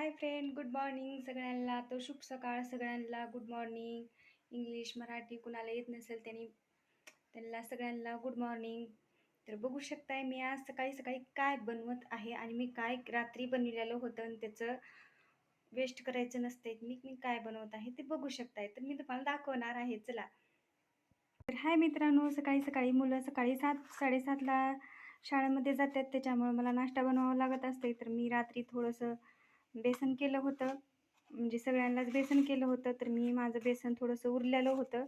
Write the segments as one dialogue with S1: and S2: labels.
S1: Hi friend, good morning सगळ्यांना. तो शुभ सकाळ सगळ्यांना. Good morning. इंग्लिश मराठी कुणाला येत नसेल त्यांना सगळ्यांना गुड मॉर्निंग. तर बघू शकताय मी आज सकाळी सकाळी काय बनवत आहे आणि मी काय रात्री बनविलेलं होतं आणि त्याचं वेस्ट करायचं नसते. मी काय बनवत आहे ते बघू शकताय. तर मी तुम्हाला दाखवणार आहे. चला. तर हाय मित्रांनो, सकाळी सकाळी मुलं सकाळी 7:30ला शाळेमध्ये जातात, त्याच्यामुळे मला नाश्ता बनवावा लागत असते. तर मी रात्री थोडंसं बेसन केलं होतं, म्हणजे सगळ्यांनाच बेसन केलं होतं. तर मी माझं बेसन थोडंसं उरलेलं होतं.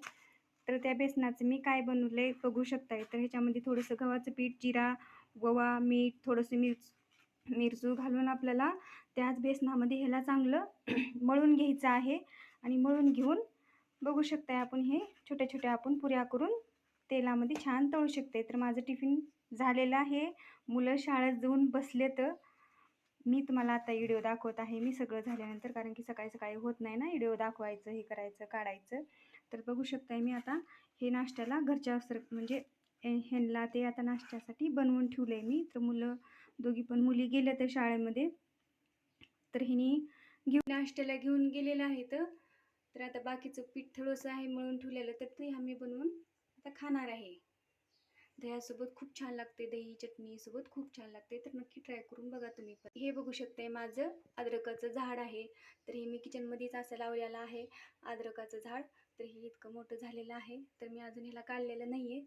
S1: तर त्या बेसनाचं मी काय बनवले बघू शकताय. तर ह्याच्यामध्ये थोडंसं गव्हाचं पीठ, जिरा, ओवा, मीठ, थोडंसं मिरचू घालून आपल्याला त्याच बेसनामध्ये ह्याला चांगलं मळून घ्यायचं आहे. आणि मळून घेऊन बघू शकताय आपण हे छोट्या छोट्या आपण पुऱ्या करून तेलामध्ये छान तळू शकते. तर माझं टिफिन झालेलं आहे. मुलं शाळेत जाऊन बसले. तर मी तुम्हाला आता व्हिडिओ दाखवत आहे मी सगळं झाल्यानंतर, कारण की सकाळी सकाळी होत नाही ना व्हिडिओ दाखवायचं, हे करायचं, काढायचं. तर बघू शकताय मी आता हे नाश्त्याला घरच्या म्हणजे ह्यांना ते आता नाश्त्यासाठी बनवून ठेवलं आहे मी. तर मुलं दोघी पण मुली गेल्या तर शाळेमध्ये. तर हिनी नाश्त्याला घेऊन गेलेलं आहे. तर आता बाकीचं पीठ थोडंसं आहे मळून ठेवलेलं, तर ते आम्ही बनवून आता खाणार आहे. दह्यासोबत खूप छान लागते, दही चटणी सोबत खूप छान लागते. तर नक्की ट्राय करून बघा तुम्ही पण. हे बघू शकताय माझं अद्रकाचं झाड आहे. तर हे मी किचनमध्येच असं लावलेलं आहे अद्रकाचं झाड. तर हे इतकं मोठं झालेलं आहे. तर मी अजून ह्याला काढलेलं नाही आहे,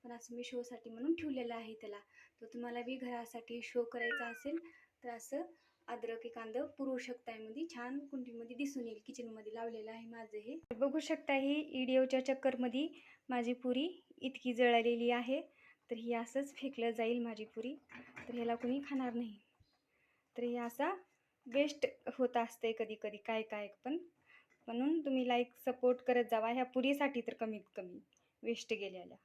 S1: पण असं मी शोसाठी म्हणून ठेवलेलं आहे त्याला. तर तुम्हाला बी घरासाठी शो करायचा असेल तर असं अद्रक एखादं पुरवू शकताय, मध्ये छान कुंडीमध्ये दिसून येईल. किचनमध्ये लावलेलं आहे माझं हे. बघू शकता ही व्हिडिओच्या चक्करमध्ये माझी पुरी इतकी जळालेली आहे. तर ही असंच फेकलं जाईल माझी पुरी. तर ह्याला कोणी खाणार नाही. तर हे असा वेस्ट होत असते कधी कधी काय काय पण. म्हणून तुम्ही लाईक सपोर्ट करत जावा ह्या पुरीसाठी, तर कमीत कमी वेस्ट गेलेल्या.